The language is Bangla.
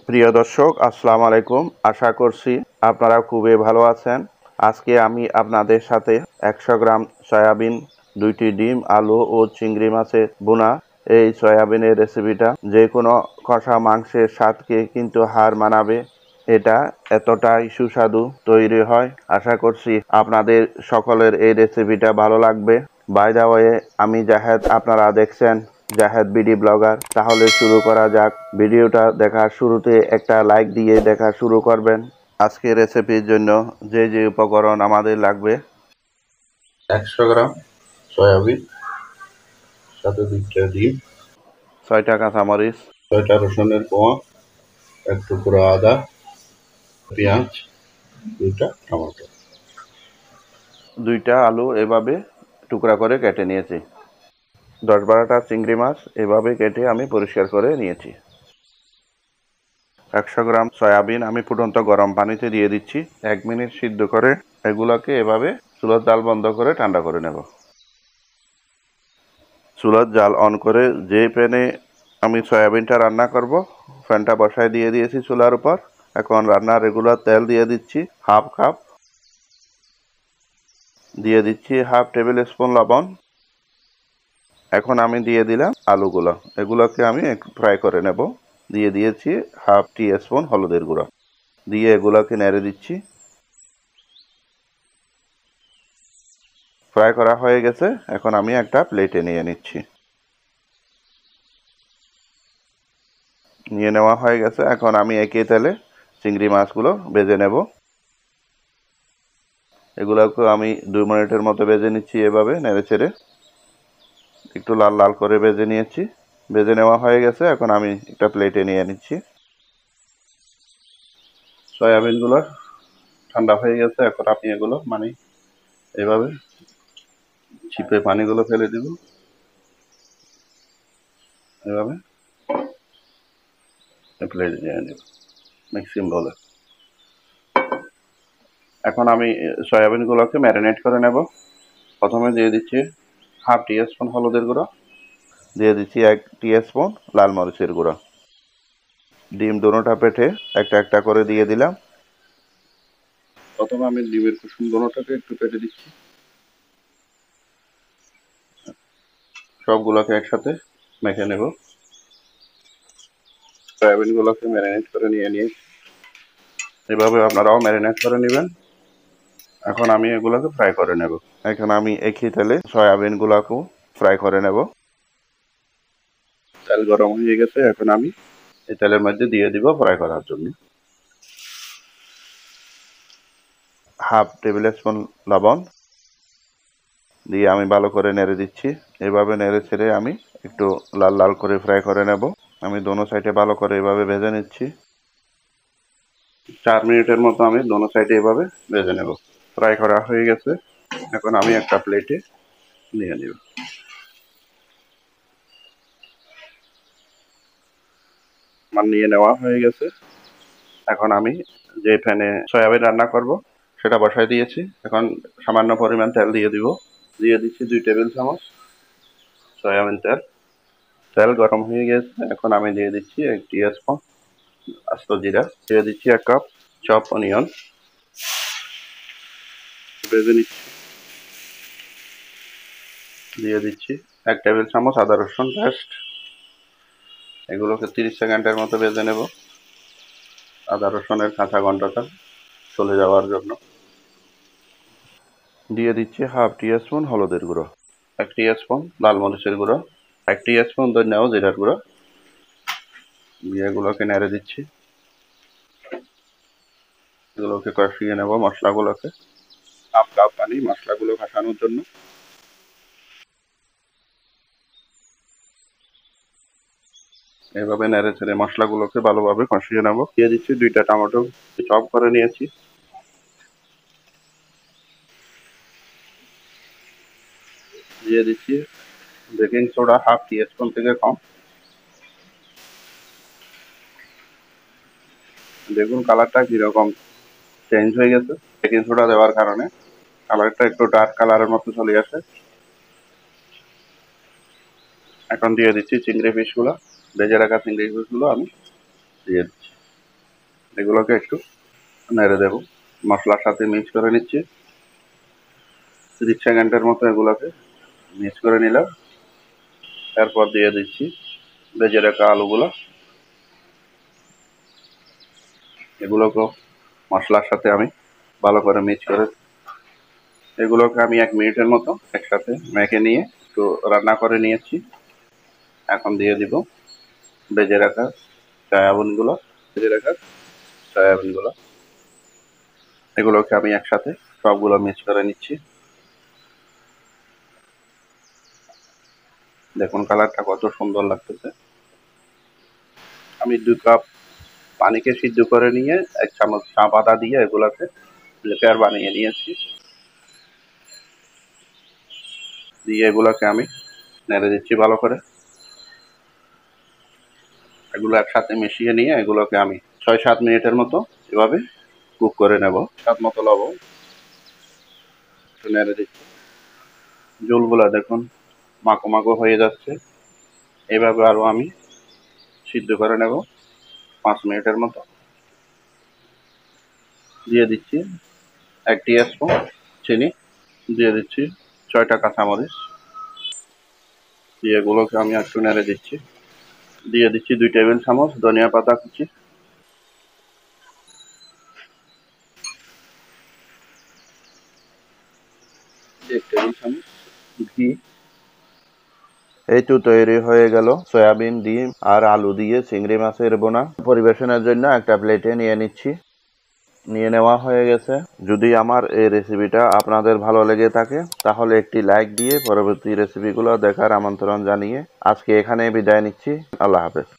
প্রিয় দর্শক, আসসালামু আলাইকুম। আশা করছি আপনারা খুবই ভালো আছেন। আজকে আমি আপনাদের সাথে 100 গ্রাম সয়াবিন, 2টি ডিম, আলু ও চিংড়ি মাছের ভুনা এই সয়াবিনের রেসিপিটা যে কোনো কষা মাংসের স্বাদকে কিন্তু হার মানাবে। এটা এতটাই সুস্বাদু তৈরি হয়। আশা করছি আপনাদের সকলের এই রেসিপিটা ভালো লাগবে। বাই দ্য ওয়ে, আমি জাহেদ, আপনারা দেখছেন জাহেদ বিডি ব্লগার। তাহলে শুরু করা যাক। ভিডিওটা দেখার শুরুতে একটা লাইক দিয়ে দেখা শুরু করবেন। আজকে রেসিপির জন্য যে যে উপকরণ আমাদের লাগবে: 100 গ্রাম সয়াবিন, সাথে 2টা ডিম, 6টা কাঁচামরিচ, 6টা রসুনের কোয়া, 1 টুকরো আদা, পেঁয়াজ, 2টা টমেটো। 2টা আলু এভাবে টুকরা করে কেটে নিয়েছি। 10-12টা চিংড়ি মাছ এভাবে কেটে আমি পরিষ্কার করে নিয়েছি। 100 গ্রাম সয়াবিন আমি ফুটন্ত গরম পানিতে দিয়ে দিচ্ছি। 1 মিনিট সিদ্ধ করে এগুলোকে এভাবে চুলার জাল বন্ধ করে ঠান্ডা করে নেব। চুলার জাল অন করে যে প্যানে আমি সয়াবিনটা রান্না করব, প্যানটা বসায় দিয়ে দিয়েছি চুলার উপর। এখন রান্নার রেগুলার তেল দিয়ে দিচ্ছি হাফ কাপ, দিয়ে দিচ্ছি হাফ টেবিল স্পুন লবণ। এখন আমি দিয়ে দিলাম আলুগুলো, এগুলোকে আমি একটু ফ্রাই করে নেব। দিয়ে দিয়েছি হাফ টি স্পুন হলুদের গুঁড়ো, দিয়ে এগুলোকে নেড়ে দিচ্ছি। ফ্রাই করা হয়ে গেছে, এখন আমি একটা প্লেটে নিয়ে নিচ্ছি। নিয়ে নেওয়া হয়ে গেছে, এখন আমি একই তেলে চিংড়ি মাছগুলো ভেজে নেব। এগুলোকে আমি 2 মিনিটের মতো ভেজে নিচ্ছি, এভাবে নেড়ে চেড়ে একটু লাল লাল করে ভেজে নিয়েছি। ভেজে নেওয়া হয়ে গেছে, এখন আমি একটা প্লেটে নিয়ে নিচ্ছি। সয়াবিনগুলো ঠান্ডা হয়ে গেছে, এখন আমি এগুলো এভাবে চিপে পানিগুলো ফেলে দিব, এভাবে প্লেটে নিয়ে নেব মিক্সিং বলে। এখন আমি সয়াবিনগুলোকে ম্যারিনেট করে নেব। প্রথমে দিয়ে দিচ্ছি হাফ টি স্পুন হলুদের গুঁড়ো, দিয়ে দিচ্ছি 1 টি স্পুন লাল মরিচের গুঁড়ো। ডিম দোনোটা পেটে একটা একটা করে দিয়ে দিলাম। প্রথমে আমি ডিমের কুসুম দোনোটাকে একটু পেটে দিচ্ছি, সবগুলোকে একসাথে মেখে নেব। সয়াবিনগুলোকে ম্যারিনেট করে নিয়ে এভাবে আপনারাও ম্যারিনেট করে নেবেন। এখন আমি এগুলোকে ফ্রাই করে নেব। এখন আমি একই তেলে সয়াবিনগুলোকেও ফ্রাই করে নেব। তেল গরম হয়ে গেছে, এখন আমি এই তেলের মধ্যে দিয়ে দিব ফ্রাই করার জন্য হাফ টেবিল স্পুন লবণ, দিয়ে আমি ভালো করে নেড়ে দিচ্ছি। এভাবে নেড়ে ছেড়ে আমি একটু লাল লাল করে ফ্রাই করে নেব। আমি দোনো সাইডে ভালো করে এভাবে ভেজে নিচ্ছি। 4 মিনিটের মতো আমি দোনো সাইডে এভাবে ভেজে নেব। ফ্রাই করা হয়ে গেছে, এখন আমি একটা প্লেটে নিয়ে নেব। আমার নিয়ে নেওয়া হয়ে গেছে, এখন আমি যে প্যানে সয়াবিন রান্না করব সেটা বসায় দিয়েছি। এখন সামান্য পরিমাণ তেল দিয়ে দিব, দিয়ে দিচ্ছি 2 টেবিল চামচ সয়াবিন তেল। তেল গরম হয়ে গেছে, এখন আমি দিয়ে দিচ্ছি 1 টি স্পুন আস্ত জিরা, দিয়ে দিচ্ছি 1 কাপ চপ অনিয়ন, ভেজে নিচ্ছি। দিয়ে দিচ্ছি 1 টেবিল চামচ আদা রসুন পেস্ট, এগুলোকে 30 সেকেন্ডের মতো ভেজে নেব, আদা রসুনের কাঁচা গন্ধটা চলে যাওয়ার জন্য। দিয়ে দিচ্ছি হাফ টি স্পুন হলুদের গুঁড়ো, 1 টি স্পুন লাল মরিচের গুঁড়ো, 1 টি স্পুন ধনিয়া ও জিরার গুঁড়ো, দিয়ে এগুলোকে নেড়ে দিচ্ছি। এগুলোকে কষিয়ে নেব মশলাগুলোকে, হাফ কাপ পানি মশলাগুলো কষানোর জন্য। এইভাবে নেড়ে ছেড়ে মশলাগুলোকে ভালোভাবে কষিয়ে নেব। দিয়ে দিচ্ছি 2টা টমেটো চপ করে নিয়েছি, দিয়ে দিচ্ছি বেকিং সোডা হাফ টি স্পুন থেকে কম। দেখুন কালারটা কিরকম চেঞ্জ হয়ে গেছে, বেকিং সোডা দেওয়ার কারণে কালারটা একটু ডার্ক কালারের মতো চলে আসে। এখন দিয়ে দিচ্ছি চিংড়ি পিসগুলো, ভেজে রাখা চিংড়ি পিসগুলো আমি দিয়ে দিচ্ছি। এগুলোকে একটু নেড়ে দেব, মশলার সাথে মিক্স করে নিচ্ছি। 30 সেকেন্ডের মতো এগুলোকে মিক্স করে নিলাম। এরপর দিয়ে দিচ্ছি ভেজে রাখা আলুগুলো। এগুলোকে মশলার সাথে আমি ভালো করে মিক্স করে এগুলোকে আমি 1 মিনিটের মতো একসাথে মেখে নিয়ে একটু রান্না করে নিয়েছি। এখন দিয়ে দিব ভেজে রাখা সয়াবিনগুলো। এগুলোকে আমি একসাথে সবগুলো মিক্স করে নিচ্ছি। দেখুন কালারটা কত সুন্দর লাগতেছে। আমি 2 কাপ পানিকে সিদ্ধ করে নিয়ে 1 চামচ চা পাতা দিয়ে এগুলোকে লেয়ার বানিয়ে নিয়েছি। দিয়ে এগুলোকে আমি নেড়ে দিচ্ছি ভালো করে। এগুলো একসাথে মিশিয়ে নিয়ে এগুলোকে আমি 6-7 মিনিটের মতো এভাবে কুক করে নেব। স্বাদ মতো লবণ একটু নেড়ে দিচ্ছি। ঝোলগুলা দেখুন মাখো মাখো হয়ে যাচ্ছে। এভাবে আরও আমি সিদ্ধ করে নেব 5 মিনিটের মতো। দিয়ে দিচ্ছি 1 টিস্পুন চিনি, দিয়ে দিচ্ছি 6টা কাঁচামরিচ, দিয়ে এগুলোকে আমি একটু নেড়ে দিচ্ছি। দিয়ে দিচ্ছি 2 টেবিল চামচ ধনিয়া পাতা কুচি, 1 টেবিল চামচ ঘি। এই তো তৈরি হয়ে গেল সয়াবিন, ডিম আর আলু দিয়ে চিংড়ি মাছের বোনা। পরিবেশনের জন্য একটা প্লেটে নিয়ে নিচ্ছি। নিয়ে নেওয়া হয়ে গেছে। যদি আমার এই রেসিপিটা আপনাদের ভালো লেগে থাকে তাহলে একটি লাইক দিয়ে পরবর্তী রেসিপিগুলো দেখার আমন্ত্রণ জানিয়ে আজকে এখানে বিদায় নিচ্ছি। আল্লাহ হাফেজ।